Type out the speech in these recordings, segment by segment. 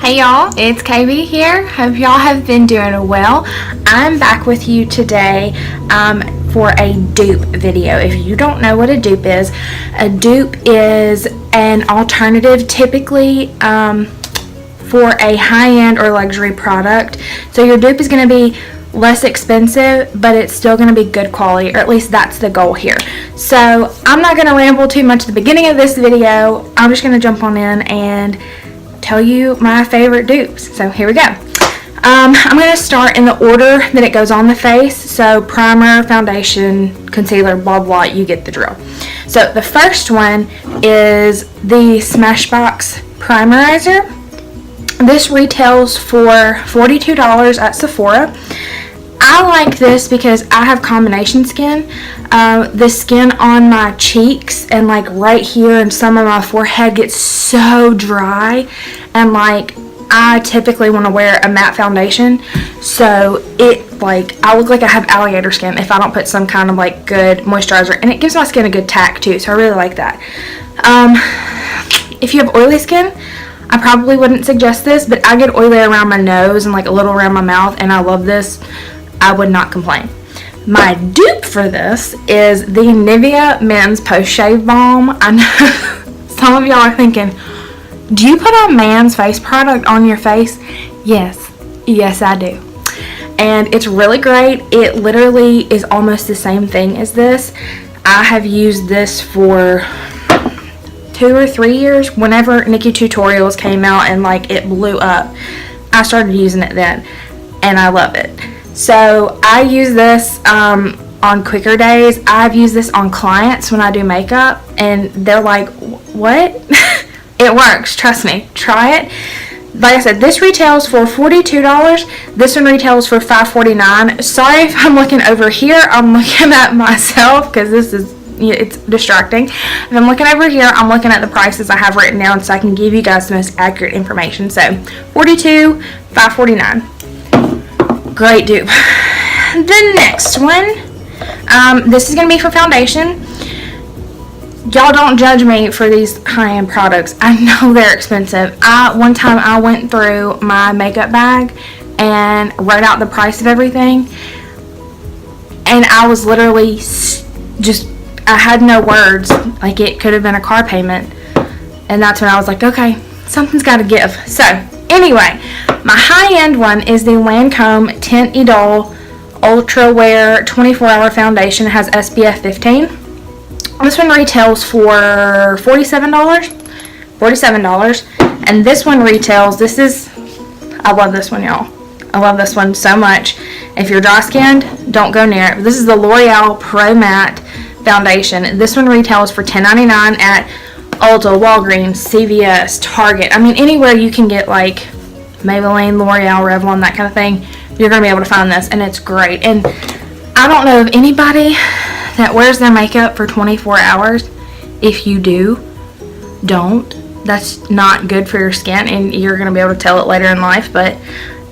Hey y'all, it's KB here. Hope y'all have been doing well. I'm back with you today for a dupe video. If you don't know what a dupe is an alternative typically for a high-end or luxury product. So your dupe is going to be less expensive, but it's still going to be good quality, or at least that's the goal here. So I'm not going to ramble too much at the beginning of this video. I'm just going to jump on in and tell you my favorite dupes. So here we go. I'm going to start in the order that it goes on the face. So primer, foundation, concealer, blah blah, you get the drill. So the first one is the Smashbox Primerizer. This retails for $42 at Sephora. I like this because I have combination skin. The skin on my cheeks and like right here and some of my forehead gets so dry, and like I typically want to wear a matte foundation, so it like I look like I have alligator skin if I don't put some kind of like good moisturizer, and it gives my skin a good tack too, so I really like that. If you have oily skin, I probably wouldn't suggest this, but I get oily around my nose and like a little around my mouth, and I love this. I would not complain. My dupe for this is the Nivea Men's Post Shave Balm. I know some of y'all are thinking, do you put a man's face product on your face? Yes I do. And it's really great. It literally is almost the same thing as this. I have used this for 2 or 3 years. Whenever Nikki Tutorials came out and like it blew up, I started using it then, and I love it. So I use this on quicker days. I've used this on clients when I do makeup, and they're like, what? It works, trust me, try it. Like I said, this retails for $42. This one retails for $5.49. Sorry if I'm looking over here. I'm looking at myself because this is, it's distracting. If I'm looking over here, I'm looking at the prices I have written down so I can give you guys the most accurate information. So $42, $5.49. Great dupe. The next one, this is going to be for foundation. Y'all don't judge me for these high-end products. I know they're expensive. One time I went through my makeup bag and wrote out the price of everything, and I was literally just, I had no words. Like it could have been a car payment, and that's when I was like, okay, something's got to give. So anyway, my high-end one is the Lancome Tint Idole Ultra Wear 24-Hour Foundation. It has SPF 15. This one retails for $47. And this one retails, I love this one, y'all. I love this one so much. If you're dry-skinned, don't go near it. This is the L'Oreal Pro Matte Foundation. This one retails for $10.99 at Ulta, Walgreens, CVS, Target. I mean, anywhere you can get like Maybelline, L'Oreal, Revlon, that kind of thing, you're going to be able to find this, and it's great. And I don't know of anybody that wears their makeup for 24 hours. If you do, don't. That's not good for your skin, and you're going to be able to tell it later in life, but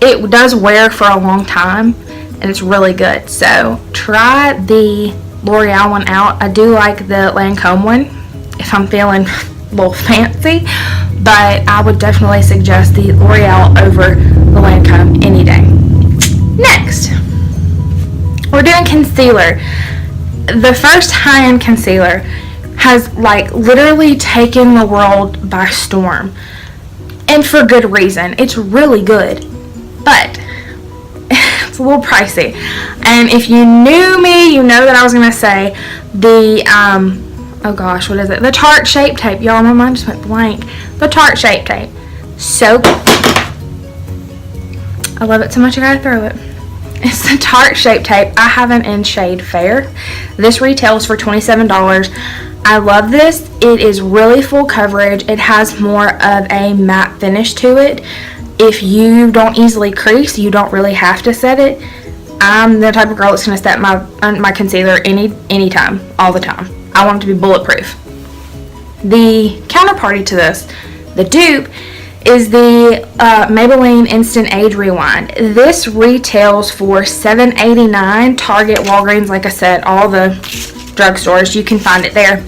it does wear for a long time, and it's really good. So try the L'Oreal one out. I do like the Lancome one if I'm feeling a little fancy, but I would definitely suggest the L'Oreal over the Lancome any day. Next, we're doing concealer. The first high-end concealer has like literally taken the world by storm, and for good reason. It's really good, but it's a little pricey. And if you knew me, you know that I was going to say the oh gosh, what is it? The Tarte Shape Tape. Y'all, my mind just went blank. The Tarte Shape Tape. So good. I love it so much I gotta throw it. It's the Tarte Shape Tape. I have it in shade Fair. This retails for $27. I love this. It is really full coverage. It has more of a matte finish to it. If you don't easily crease, you don't really have to set it. I'm the type of girl that's gonna set my concealer anytime, all the time. I want it to be bulletproof. The counterparty to this, the dupe, is the Maybelline Instant Age Rewind. This retails for $7.89. Target, Walgreens, like I said, all the drugstores, you can find it there.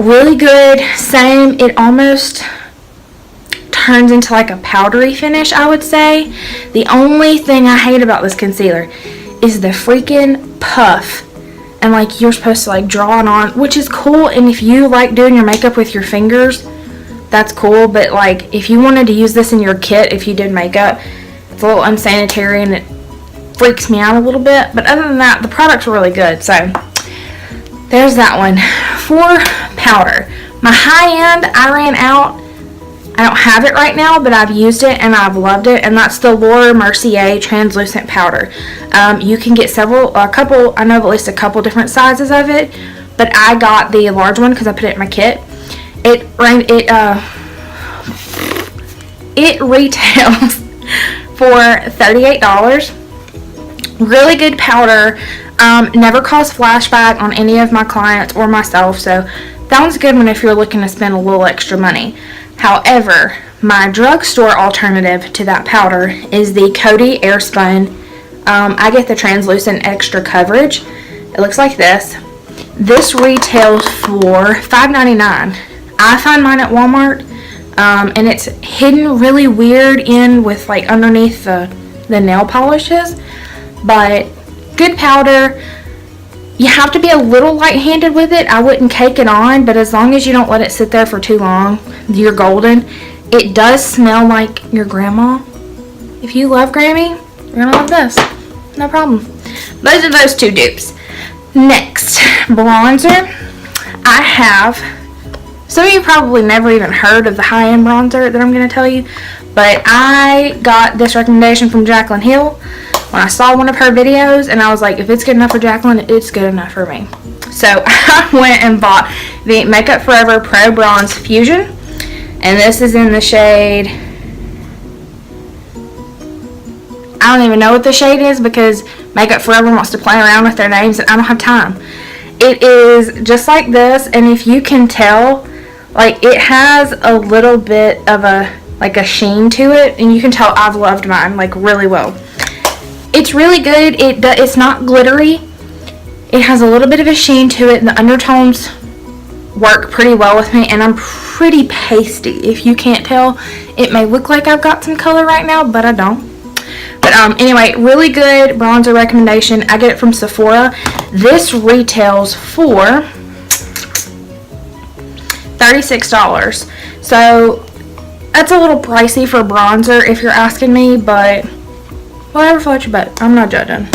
Really good. Same, it almost turns into like a powdery finish, I would say. The only thing I hate about this concealer is the freaking puff. And like you're supposed to like draw it on, which is cool. And if you like doing your makeup with your fingers, that's cool. But like if you wanted to use this in your kit, if you did makeup, it's a little unsanitary and it freaks me out a little bit. But other than that, the products are really good. So there's that one. For powder, my high end, I ran out. I don't have it right now, but I've used it and I've loved it, and that's the Laura Mercier translucent powder. You can get a couple, I know of at least a couple different sizes of it, but I got the large one because I put it in my kit. It retails for $38. Really good powder. Never caused flashback on any of my clients or myself, so that one's a good one if you're looking to spend a little extra money. However, my drugstore alternative to that powder is the Coty Airspun. I get the translucent extra coverage. It looks like this. This retails for $5.99. I find mine at Walmart, and it's hidden really weird in with like underneath the nail polishes, but good powder. You have to be a little light-handed with it. I wouldn't cake it on, but as long as you don't let it sit there for too long, you're golden. It does smell like your grandma. If you love Grammy, you're gonna love this. No problem. Those are those two dupes. Next, bronzer. I have, some of you probably never even heard of the high-end bronzer that I'm gonna tell you, but I got this recommendation from Jaclyn Hill when I saw one of her videos, and I was like, if it's good enough for Jaclyn, it's good enough for me. So I went and bought the Makeup Forever Pro Bronze Fusion, and this is in the shade, I don't even know what the shade is because Makeup Forever wants to play around with their names and I don't have time. It is just like this, and if you can tell, like it has a little bit of a sheen to it, and you can tell I've loved mine like really well. It's really good. It's not glittery. It has a little bit of a sheen to it, and the undertones work pretty well with me, and I'm pretty pasty. If you can't tell, it may look like I've got some color right now, but I don't. But anyway, really good bronzer recommendation. I get it from Sephora. This retails for $36. So that's a little pricey for bronzer if you're asking me, but whatever floats your boat. I'm not judging.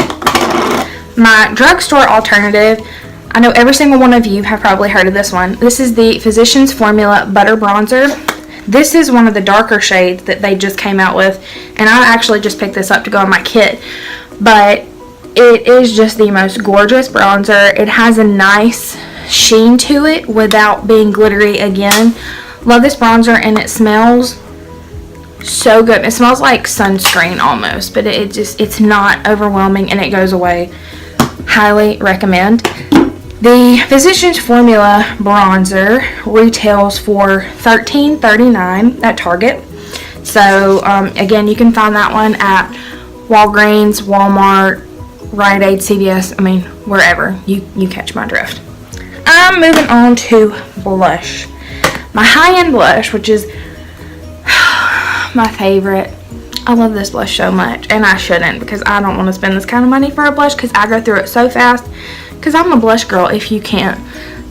My drugstore alternative, I know every single one of you have probably heard of this one. This is the Physicians Formula Butter Bronzer. This is one of the darker shades that they just came out with, and I actually just picked this up to go in my kit. But it is just the most gorgeous bronzer. It has a nice sheen to it without being glittery again. Love this bronzer, and it smells so good. It smells like sunscreen almost, but it's not overwhelming, and it goes away. Highly recommend. The Physicians Formula bronzer retails for $13.39 at Target. So again, you can find that one at Walgreens, Walmart, Rite Aid, CVS, I mean wherever. You catch my drift. I'm moving on to blush. My high-end blush, which is my favorite. I love this blush so much, and I shouldn't because I don't want to spend this kind of money for a blush because I go through it so fast because I'm a blush girl, if you can't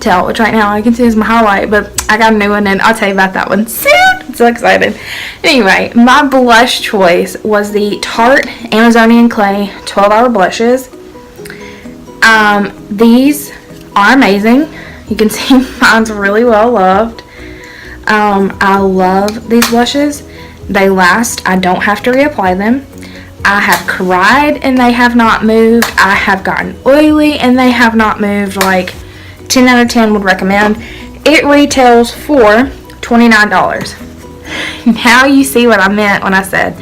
tell, which right now I can see is my highlight, but I got a new one and I'll tell you about that one soon. I'm so excited. Anyway, my blush choice was the Tarte Amazonian Clay 12-Hour Blushes. These are amazing. You can see mine's really well loved. I love these blushes. They last. I don't have to reapply them. I have cried and they have not moved. I have gotten oily and they have not moved. Like 10 out of 10 would recommend. It retails for $29. Now you see what I meant when I said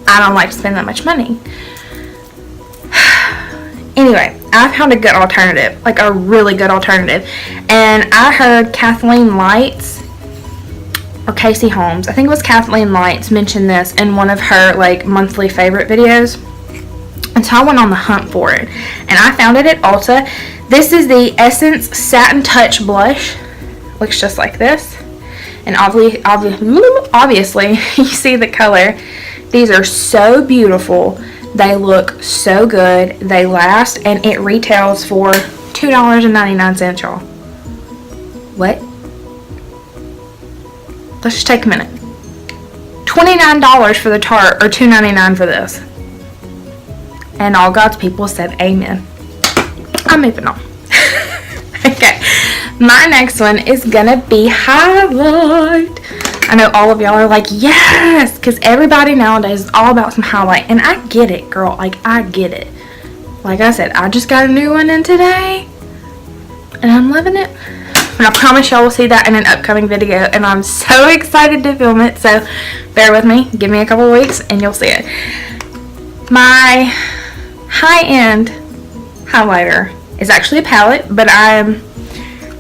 I don't like to spend that much money. Anyway, I found a good alternative, like a really good alternative. And I heard Kathleen Lights or Casey Holmes, I think it was Kathleen Lights, mentioned this in one of her like monthly favorite videos, and so I went on the hunt for it, and I found it at Ulta. This is the Essence Satin Touch Blush. Looks just like this, And obviously, you see the color. These are so beautiful. They look so good. They last, and it retails for $2.99, y'all. What? Let's just take a minute. $29 for the Tarte, or $2.99 for this. And all God's people said amen. I'm moving on. Okay, my next one is gonna be highlight. I know all of y'all are like, yes, because everybody nowadays is all about some highlight. And I get it, girl. Like, I get it. Like I said, I just got a new one in today, and I'm loving it. And I promise y'all will see that in an upcoming video, and I'm so excited to film it, so bear with me. Give me a couple weeks, and you'll see it. My high-end highlighter is actually a palette, but I'm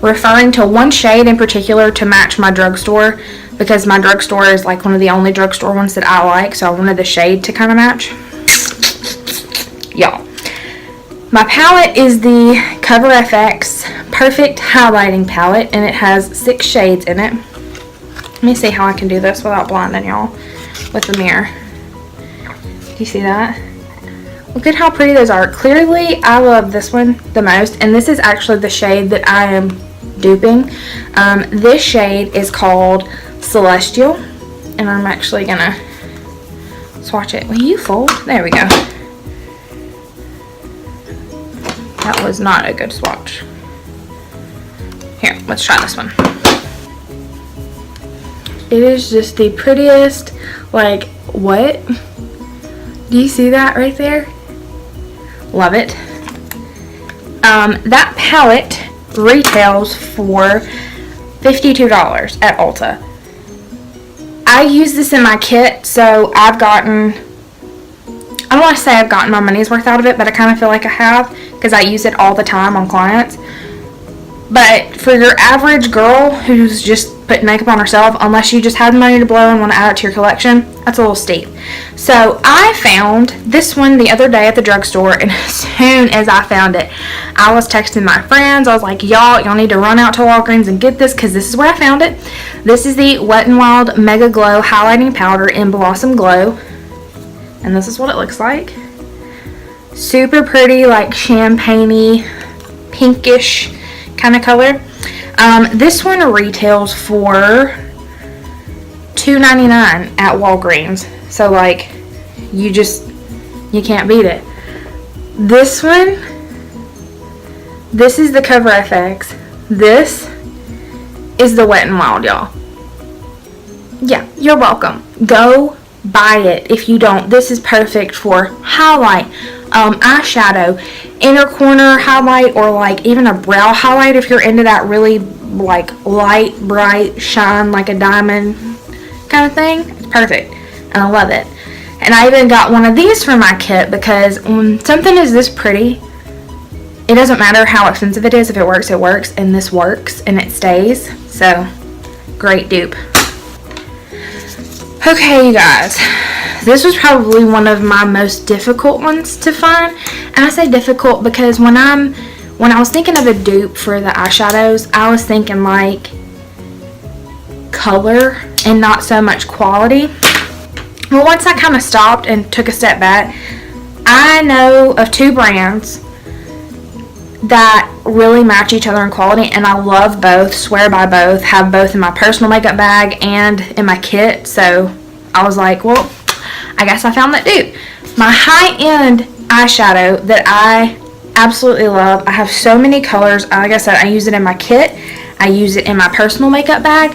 referring to one shade in particular to match my drugstore, because my drugstore is like one of the only drugstore ones that I like, so I wanted the shade to kind of match. Y'all, my palette is the Cover FX Perfect Highlighting Palette, and it has 6 shades in it. Let me see how I can do this without blinding y'all with the mirror. Do you see that? Look at how pretty those are. Clearly, I love this one the most, and this is actually the shade that I am duping. This shade is called Celestial, and I'm actually gonna swatch it. Will you fold? There we go. That was not a good swatch. Here, let's try this one. It is just the prettiest, like, what? Do you see that right there? Love it. That palette retails for $52 at Ulta. I use this in my kit, so I've gotten, I don't want to say I've gotten my money's worth out of it, but I kind of feel like I have, because I use it all the time on clients. But for your average girl who's just putting makeup on herself, unless you just have money to blow and want to add it to your collection, that's a little steep. So I found this one the other day at the drugstore, and as soon as I found it, I was texting my friends. I was like, y'all need to run out to Walgreens and get this, because this is where I found it. This is the Wet n Wild Mega Glow Highlighting Powder in Blossom Glow, and this is what it looks like. Super pretty, like champagne-y, pinkish kind of color. This one retails for $2.99 at Walgreens. So like, you can't beat it. This one, this is the Cover FX. This is the Wet n Wild, y'all. Yeah, you're welcome. Go buy it if you don't. This is perfect for highlight, eyeshadow, inner corner highlight, or like even a brow highlight if you're into that really like light, bright, shine like a diamond kind of thing. It's perfect, and I love it. And I even got one of these for my kit, because when something is this pretty, it doesn't matter how expensive it is. If it works, it works, and this works and it stays. So great dupe. Okay, you guys, this was probably one of my most difficult ones to find. And I say difficult because when I was thinking of a dupe for the eyeshadows, I was thinking like color and not so much quality. Well, once I kind of stopped and took a step back, I know of 2 brands that really match each other in quality, and I love both, swear by both, have both in my personal makeup bag and in my kit. So I was like, well, I guess I found that dupe. My high-end eyeshadow that I absolutely love, I have so many colors. Like I said, I use it in my kit, I use it in my personal makeup bag.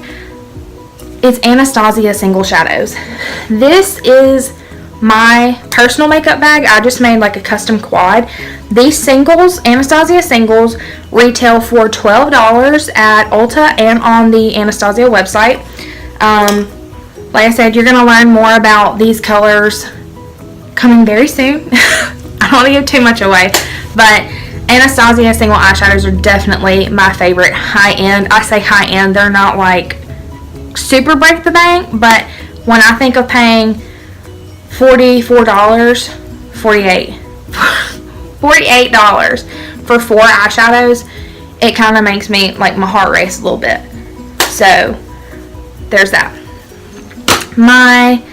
It's Anastasia Single Shadows. This is my personal makeup bag. I just made like a custom quad. These singles, Anastasia singles, retail for $12 at Ulta and on the Anastasia website. Like I said, you're going to learn more about these colors coming very soon. I don't want to give too much away, but Anastasia single eyeshadows are definitely my favorite high-end. I say high-end, they're not like super break the bank, but when I think of paying $48 for 4 eyeshadows, it kind of makes me like my heart race a little bit. So there's that. My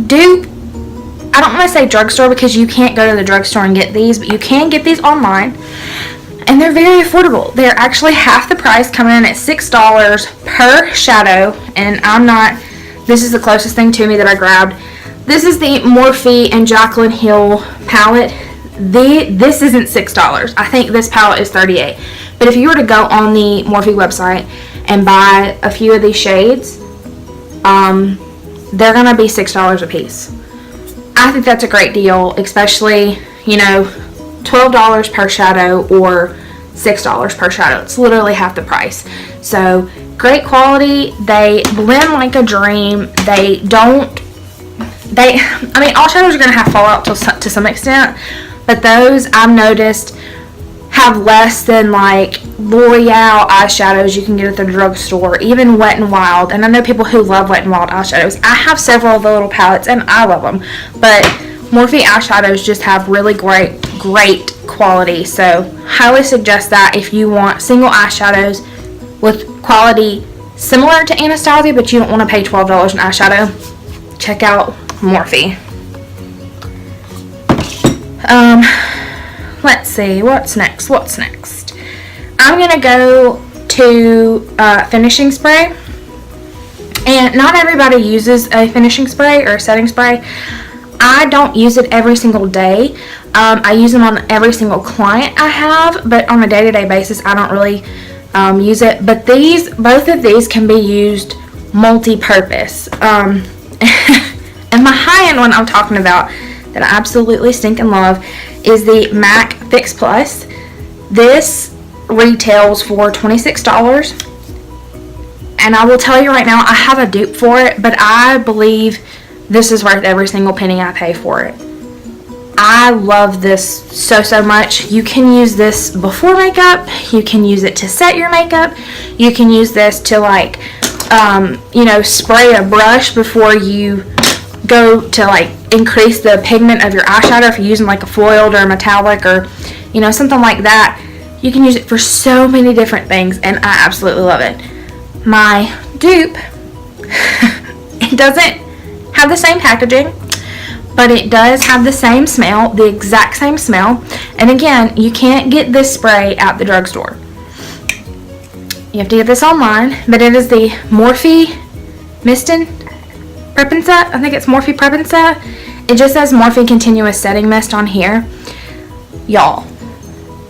dupe, I don't want to say drugstore because you can't go to the drugstore and get these, but you can get these online. And they're very affordable. They're actually half the price, coming in at $6 per shadow. And this is the closest thing to me that I grabbed. This is the Morphe and Jaclyn Hill palette. This isn't $6. I think this palette is $38. But if you were to go on the Morphe website and buy a few of these shades, they're gonna be $6 a piece. I think that's a great deal, especially, you know, $12 per shadow or $6 per shadow. It's literally half the price. So great quality. They blend like a dream. I mean, all shadows are going to have fallout to some extent, but those I've noticed have less than like L'Oreal eyeshadows you can get at the drugstore, even Wet n Wild. And I know people who love Wet n Wild eyeshadows. I have several of the little palettes and I love them, but Morphe eyeshadows just have really great quality. So highly suggest that if you want single eyeshadows with quality similar to Anastasia, but you don't want to pay $12 an eyeshadow, check out Morphe. Let's see, what's next? I'm gonna go to finishing spray, and not everybody uses a finishing spray or a setting spray. I don't use it every single day. I use them on every single client I have, but on a day-to-day basis I don't really use it. But both of these can be used multi-purpose. And my high-end one I'm talking about that I absolutely stink and love is the MAC Fix Plus. This retails for $26, and I will tell you right now, I have a dupe for it, but I believe this is worth every single penny I pay for it. I love this so much. You can use this before makeup. You can use it to set your makeup. You can use this to like, you know, spray a brush before you go to like increase the pigment of your eyeshadow if you're using like a foiled or a metallic or, you know, something like that. You can use it for so many different things, and I absolutely love it. My dupe, it doesn't have the same packaging, but it does have the same smell, the exact same smell. And again, you can't get this spray at the drugstore. You have to get this online, but it is the Morphe Mist and Prep and Set. I think it's Morphe Prep and Set. It just says Morphe Continuous Setting Mist on here. Y'all,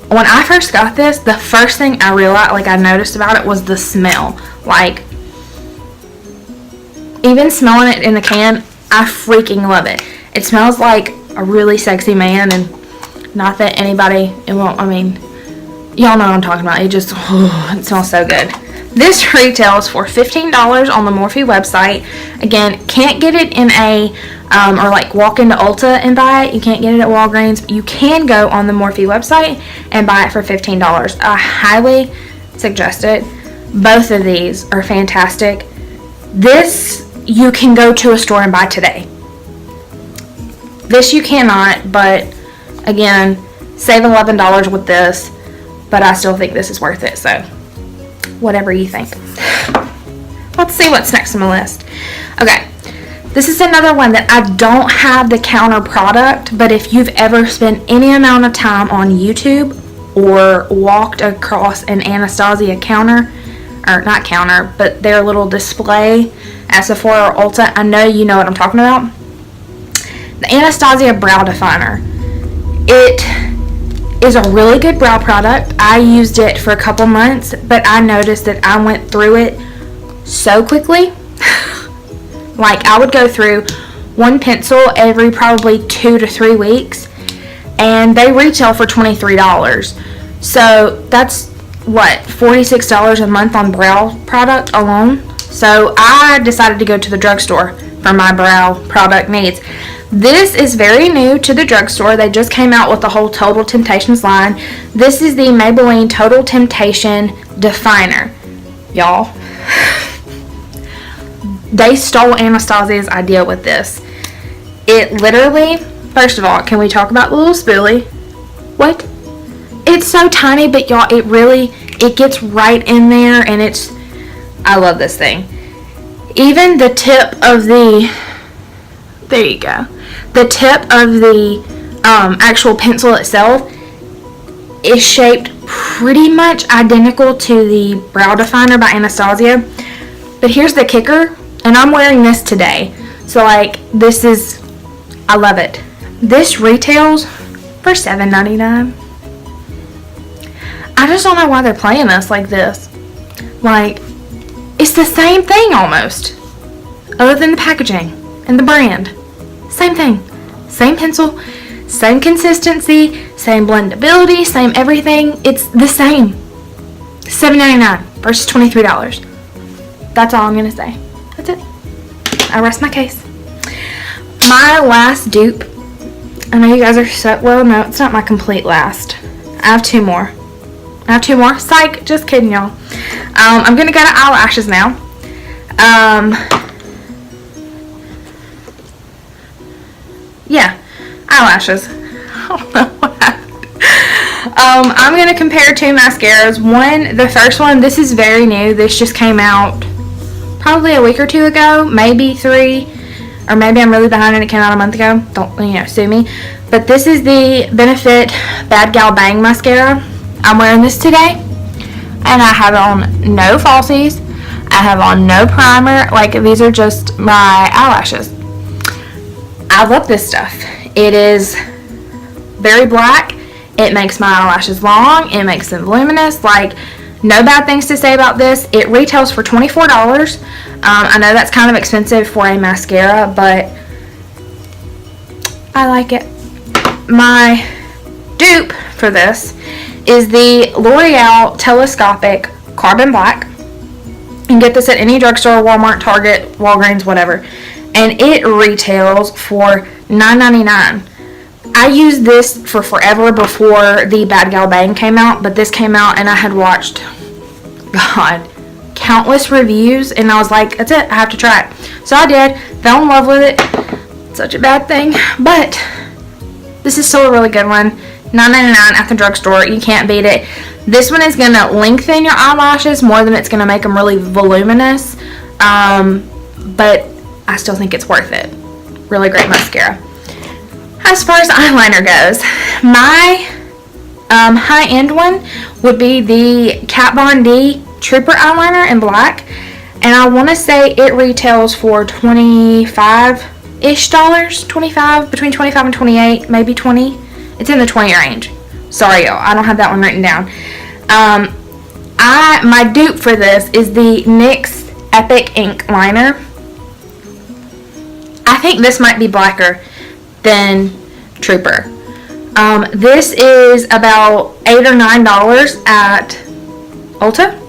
when I first got this, the first thing I realized, like I noticed about it, was the smell. Like, even smelling it in the can, I freaking love it. It smells like a really sexy man, and not that anybody, I mean, y'all know what I'm talking about. It just, it smells so good. This retails for $15 on the Morphe website. Again, can't get it in a, or like walk into Ulta and buy it. You can't get it at Walgreens. You can go on the Morphe website and buy it for $15. I highly suggest it. Both of these are fantastic. This you can go to a store and buy today. This you cannot, but again, save $11 with this, but I still think this is worth it, so whatever you think. Let's see what's next on the list. Okay, this is another one that I don't have the counter product, but if you've ever spent any amount of time on YouTube or walked across an Anastasia counter, or not counter, but their little display at Sephora or Ulta, I know you know what I'm talking about. The Anastasia Brow Definer. It is a really good brow product. I used it for a couple months, but I noticed that I went through it so quickly. Like, I would go through one pencil every probably 2 to 3 weeks, and they retail for $23. So that's what, $46 a month on brow product alone. So I decided to go to the drugstore for my brow product needs. This is very new to the drugstore. They just came out with the whole Total Temptations line. This is the Maybelline Total Temptation Definer. Y'all, they stole Anastasia's idea with this. It literally, first of all, can we talk about the little spoolie? What? It's so tiny, but y'all, it gets right in there, and it's I love this thing. Even the tip of the, there you go, the tip of the actual pencil itself is shaped pretty much identical to the brow definer by Anastasia. But here's the kicker, and I'm wearing this today. So like, this is, I love it. This retails for $7.99. I just don't know why they're playing us like this. Like, it's the same thing almost, other than the packaging and the brand. Same thing. Same pencil, same consistency, same blendability, same everything. It's the same. $7.99 versus $23. That's all I'm going to say. That's it. I rest my case. My last dupe. I know you guys are so, well, no, it's not my complete last. I have two more. Psych. Just kidding, y'all. I'm going to go to eyelashes now. Yeah, eyelashes. I don't know what happened. I'm going to compare two mascaras. The first one, this is very new. This just came out probably a week or two ago, maybe 3, or maybe I'm really behind and it came out a month ago. Don't, sue me. But this is the Benefit Bad Gal Bang Mascara. I'm wearing this today, and I have on no falsies. I have on no primer. Like, these are just my eyelashes. I love this stuff. It is very black. It makes my eyelashes long. It makes them voluminous. Like, no bad things to say about this. It retails for $24. I know that's kind of expensive for a mascara, but I like it. My dupe for this is the L'Oreal Telescopic Carbon Black. You can get this at any drugstore, Walmart, Target, Walgreens, whatever. And it retails for $9.99. I used this for forever before the Bad Gal Bang came out, but this came out and I had watched, countless reviews, and I was like, that's it, I have to try it. So I did, fell in love with it. Such a bad thing, but this is still a really good one. $9.99 at the drugstore. You can't beat it. This one is going to lengthen your eyelashes more than it's going to make them really voluminous. But I still think it's worth it. Really great mascara. As far as eyeliner goes, my high-end one would be the Kat Von D Trooper eyeliner in black. And I want to say it retails for $25-ish. Between $25 and $28, maybe $20. It's in the 20 range. Sorry, y'all. I don't have that one written down. My dupe for this is the NYX Epic Ink Liner. I think this might be blacker than Trooper. This is about $8 or $9 at Ulta.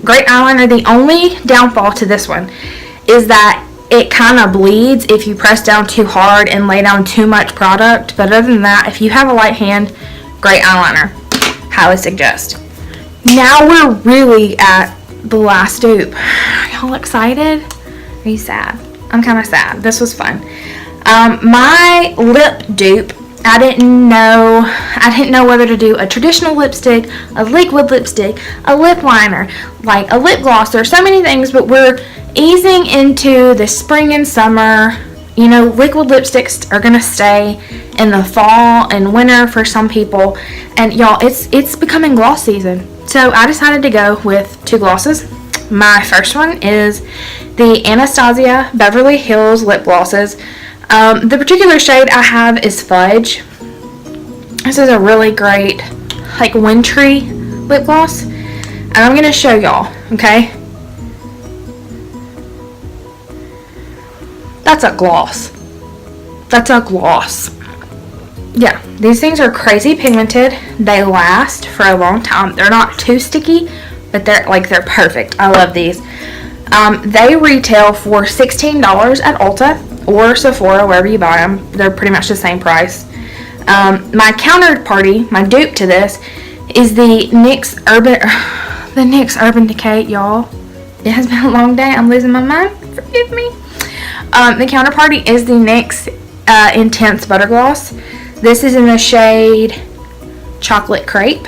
Great eyeliner. The only downfall to this one is that it kind of bleeds if you press down too hard and lay down too much product. But other than that, if you have a light hand, great eyeliner. Highly suggest. Now we're really at the last dupe. Are y'all excited? Are you sad? I'm kind of sad. This was fun. My lip dupe, I didn't know whether to do a traditional lipstick, a liquid lipstick, a lip liner, like a lip gloss. There's so many things, but we're easing into the spring and summer. You know, liquid lipsticks are gonna stay in the fall and winter for some people, and y'all, it's becoming gloss season. So I decided to go with two glosses. My first one is the Anastasia Beverly Hills lip glosses. The particular shade I have is Fudge. This is a really great, like, wintry lip gloss, and I'm gonna show y'all. Okay. That's a gloss. That's a gloss. Yeah, these things are crazy pigmented. They last for a long time. They're not too sticky, but they're perfect. I love these. They retail for $16 at Ulta or Sephora, wherever you buy them. They're pretty much the same price. My counterparty, my dupe to this, is the NYX Urban Decay, y'all. It has been a long day. I'm losing my mind. Forgive me. The counterparty is the NYX Intense Butter Gloss. This is in the shade Chocolate Crepe.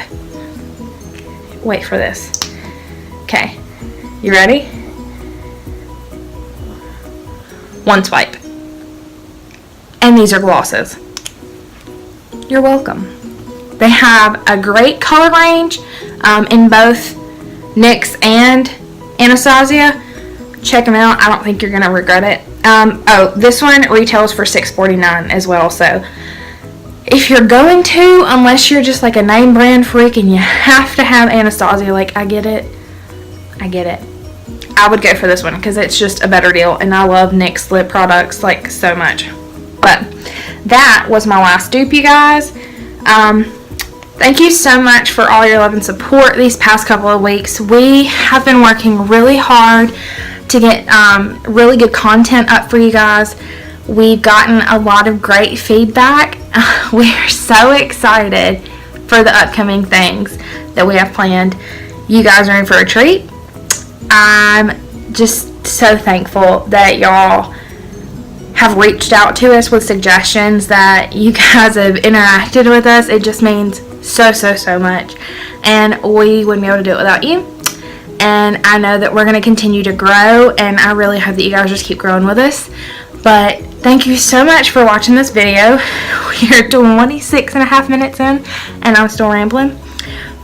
Wait for this. Okay. You ready? One swipe. And these are glosses. You're welcome. They have a great color range in both NYX and Anastasia. Check them out. I don't think you're going to regret it. Oh, this one retails for $6.49 as well. So if you're going to, unless you're just like a name brand freak and you have to have Anastasia, like I get it. I would go for this one because it's just a better deal, and I love NYX lip products like so much. But that was my last dupe, you guys. Thank you so much for all your love and support these past couple of weeks. We have been working really hard to get really good content up for you guys. We've gotten a lot of great feedback. We are so excited for the upcoming things that we have planned. You guys are in for a treat. I'm just so thankful that y'all have reached out to us with suggestions, that you guys have interacted with us. It just means so much, and we wouldn't be able to do it without you. And I know that we're going to continue to grow, and I really hope that you guys just keep growing with us. But thank you so much for watching this video. We're 26.5 minutes in, and I'm still rambling.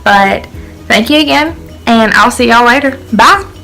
But thank you again, and I'll see y'all later. Bye.